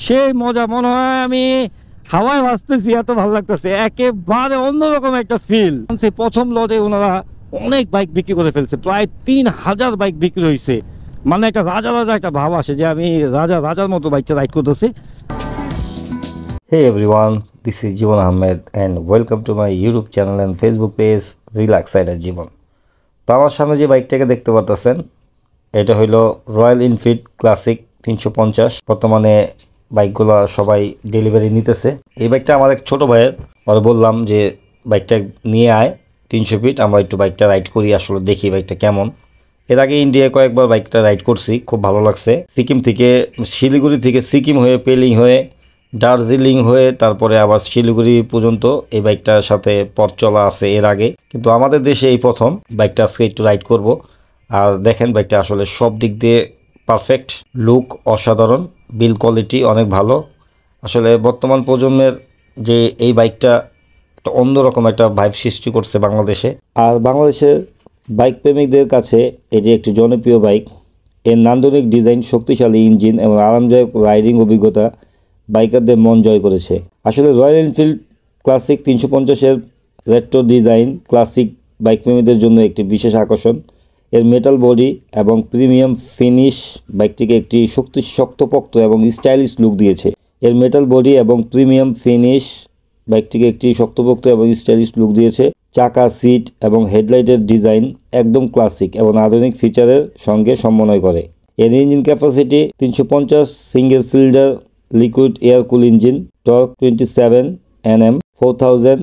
সেই মজা মনে হয় আমি হাওয়ায় ভাসতেছি, এত ভালো লাগতেছে, একেবারে অন্যরকম একটা ফিল। সেই প্রথম লটে ওনারা অনেক বাইক বিক্রি করে ফেলছে, প্রায় 3000 বাইক বিক্রি হয়েছে। মানে একটা রাজা রাজা একটা ভাব আসে যে আমি রাজা রাজার মতো বাইকটা রাইড করতেছি। Hey everyone, this is Jivan Ahmed and welcome to my YouTube channel and Facebook page Relax Rider Jivan। তো আমার সামনে যে বাইকটাকে দেখতে পাচ্ছেন এটা হলো রয়্যাল এনফিল্ড ক্লাসিক 350। বর্তমানে বাইকগুলো সবাই ডেলিভারি নিতেছে। এই বাইকটা আমার এক ছোট ভাইয়ের, আর বললাম যে বাইকটা নিয়ে আয় 300 ফিট, আমরা একটু বাইকটা রাইড করি, আসলে দেখি বাইকটা কেমন। এর আগে ইন্ডিয়ায় কয়েকবার বাইকটা রাইড করছি, খুব ভালো লাগছে। সিকিম থেকে শিলিগুড়ি থেকে সিকিম হয়ে পেলিং হয়ে দার্জিলিং হয়ে তারপরে আবার শিলিগুড়ি পর্যন্ত এই বাইকটার সাথে পথ চলা আছে এর আগে, কিন্তু আমাদের দেশে এই প্রথম বাইকটা আজকে একটু রাইড করব। আর দেখেন বাইকটা আসলে সব দিক দিয়ে পারফেক্ট, লুক অসাধারণ, বিল কোয়ালিটি অনেক ভালো। আসলে বর্তমান প্রজন্মের যে এই বাইকটা একটা অন্যরকম একটা ভাইব সৃষ্টি করছে বাংলাদেশে। আর বাংলাদেশের বাইক প্রেমিকদের কাছে এটি একটি জনপ্রিয় বাইক। এর নান্দনিক ডিজাইন, শক্তিশালী ইঞ্জিন এবং আরামদায়ক রাইডিং অভিজ্ঞতা বাইকারদের মন জয় করেছে। আসলে রয়্যাল এনফিল্ড ক্লাসিক 350-এর রেট্রো ডিজাইন ক্লাসিক বাইক প্রেমীদের জন্য একটি বিশেষ আকর্ষণ। এর মেটাল বডি এবং প্রিমিয়াম ফিনিশ বাইকটিকে একটি শক্তপোক্ত এবং স্টাইলিশ লুক দিয়েছে। এর মেটাল বডি এবং প্রিমিয়াম ফিনিশ বাইকটিকে একটি শক্তপোক্ত এবং স্টাইলিশ লুক দিয়েছে। চাকা, সিট এবং হেডলাইটের ডিজাইন একদম ক্লাসিক এবং আধুনিক ফিচারের সঙ্গে সমন্বয় করে। এর engine capacity 350 single cylinder liquid air কুল ইঞ্জিন, টর্ক 27 Nm, 4000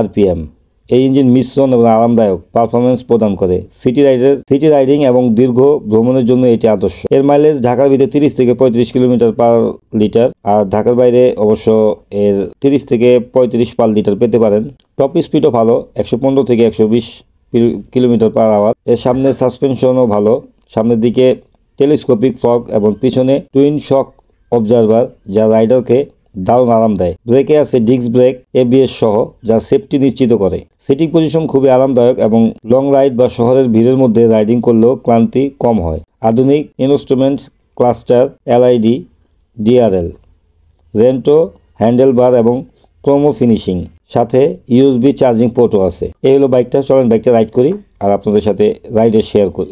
RPM। এই ইঞ্জিন মিশ্রণ এবং আরামদায়ক পারফরমেন্স প্রদান করে। সিটি রাইডিং এবং দীর্ঘ ভ্রমণের জন্য এটি আদর্শ। এর মাইলেজ ঢাকার ভিতরে 30 থেকে 35 কিলোমিটার পার লিটার, আর ঢাকার বাইরে অবশ্য এর 30 থেকে 35 পার লিটার পেতে পারেন। টপ স্পিডও ভালো, 115 থেকে 120 কিলোমিটার পার আওয়ার। এর সামনের সাসপেনশনও ভালো, সামনের দিকে টেলিস্কোপিক ফগ এবং পিছনে টুইন শক অবজারভার, যা রাইডারকে দারুণ আরাম দেয়। ব্রেকে আছে ডিস্ক ব্রেক, ABS সহ, যা সেফটি নিশ্চিত করে। সিটিং পজিশন খুবই আরামদায়ক এবং লং রাইড বা শহরের ভিড়ের মধ্যে রাইডিং করলেও ক্লান্তি কম হয়। আধুনিক ইনস্ট্রুমেন্ট ক্লাস্টার, LID DRL, রেন্টো হ্যান্ডেলবার এবং ক্রোমো ফিনিশিং, সাথে USB চার্জিং পোর্টও আছে। এই হলো বাইকটা। চলেন বাইকটা রাইড করি আর আপনাদের সাথে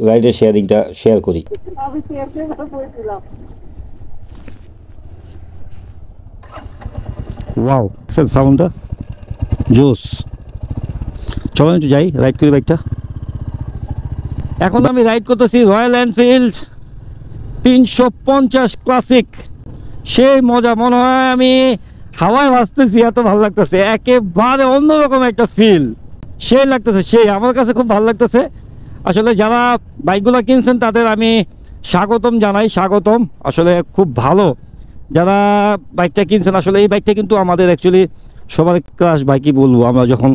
রাইডের শেয়ারিংটা শেয়ার করি। ওয়াও, সাউন্ডটা জোস। চলো একটু যাই, রাইড করি বাইকটা। এখন আমি রাইড করতেছি রয়্যাল এনফিল্ড 350 ক্লাসিক। সেই মজা মনে হয় আমি হাওয়ায় ভাসতেছি, এত ভালো লাগতেছে, একেবারে অন্যরকম একটা ফিল। সেই লাগতেছে, সেই আমার কাছে খুব ভালো লাগতেছে। আসলে যারা বাইকগুলো কিনছেন তাদের আমি স্বাগতম জানাই, স্বাগতম। আসলে খুব ভালো যারা বাইকটা কিনছেন। আসলে এই বাইকটা কিন্তু আমাদের অ্যাকচুয়ালি সবার ক্রাশ বাইকই বলবো। আমরা যখন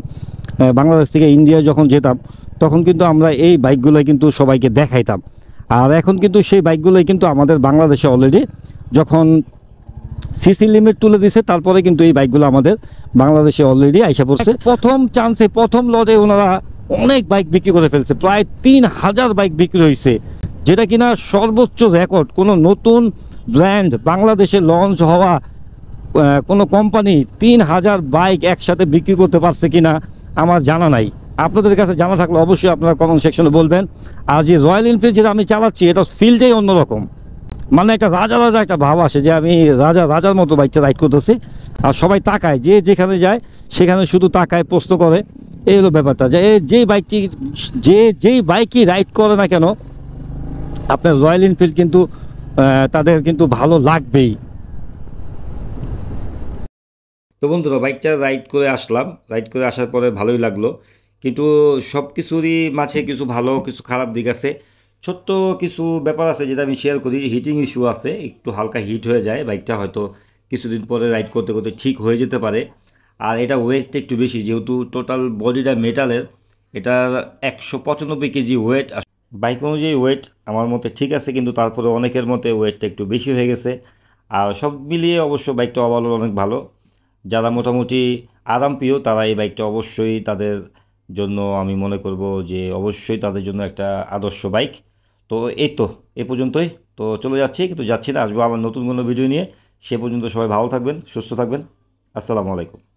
বাংলাদেশ থেকে ইন্ডিয়া যখন যেতাম তখন কিন্তু আমরা এই বাইকগুলোই কিন্তু সবাইকে দেখাইতাম। আর এখন কিন্তু সেই বাইকগুলোই কিন্তু আমাদের বাংলাদেশে অলরেডি যখন সিসি লিমিট তুলে দিছে তারপরে কিন্তু এই বাইকগুলো আমাদের বাংলাদেশে অলরেডি আইসা পড়ছে। প্রথম চান্সে প্রথম লটে ওনারা অনেক বাইক বিক্রি করে ফেলছে, প্রায় 3000 বাইক বিক্রি হয়েছে, যেটা কিনা সর্বোচ্চ রেকর্ড। কোনো নতুন ব্র্যান্ড বাংলাদেশে লঞ্চ হওয়া কোনো কোম্পানি 3000 বাইক একসাথে বিক্রি করতে পারছে কিনা আমার জানা নাই। আপনাদের কাছে জানা থাকলে অবশ্যই আপনারা কমেন্ট সেকশনে বলবেন। আর যে রয়্যাল এনফিল্ড যেটা আমি চালাচ্ছি এটা ফিল্ডটাই অন্যরকম, মানে একটা রাজা রাজা একটা ভাব আসে যে আমি রাজা রাজার মতো বাইকটা রাইড করতেছি। আর সবাই তাকায়, যে যেখানে যায় সেখানে শুধু তাকায়, প্রশ্ন করে। এই হলো ব্যাপারটা, যে যেই বাইকই রাইড করে না কেন আপনার রয়্যাল এনফিল্ড কিন্তু তাদের কিন্তু ভালো লাগবেই। তো বন্ধুরা বাইকটা রাইড করে আসলাম, রাইড করে আসার পরে ভালোই লাগলো, কিন্তু সব কিছুরই মাঝে কিছু ভালো কিছু খারাপ দিক আছে। ছোট্ট কিছু ব্যাপার আছে যেটা আমি শেয়ার করি। হিটিং ইস্যু আছে, একটু হালকা হিট হয়ে যায় বাইকটা, হয়তো কিছুদিন পরে রাইড করতে করতে ঠিক হয়ে যেতে পারে। আর এটা ওয়েটটা একটু বেশি, যেহেতু টোটাল বডিটা মেটালের, এটা 195 কেজি ওয়েট। বাইক অনুযায়ী ওয়েট আমার মতে ঠিক আছে, কিন্তু তারপরে অনেকের মতে ওয়েটটা একটু বেশি হয়ে গেছে। আর সব মিলিয়ে অবশ্য বাইকটা ওভারঅল অনেক ভালো। যারা মোটামুটি আরামপ্রিয় তারা এই বাইকটা অবশ্যই তাদের জন্য আমি মনে করব যে অবশ্যই তাদের জন্য একটা আদর্শ বাইক। তো এই তো এ পর্যন্তই। তো চলে যাচ্ছি, কিন্তু যাচ্ছি না, আসবো আবার নতুন কোনো ভিডিও নিয়ে। সে পর্যন্ত সবাই ভালো থাকবেন, সুস্থ থাকবেন। আসসালামু আলাইকুম।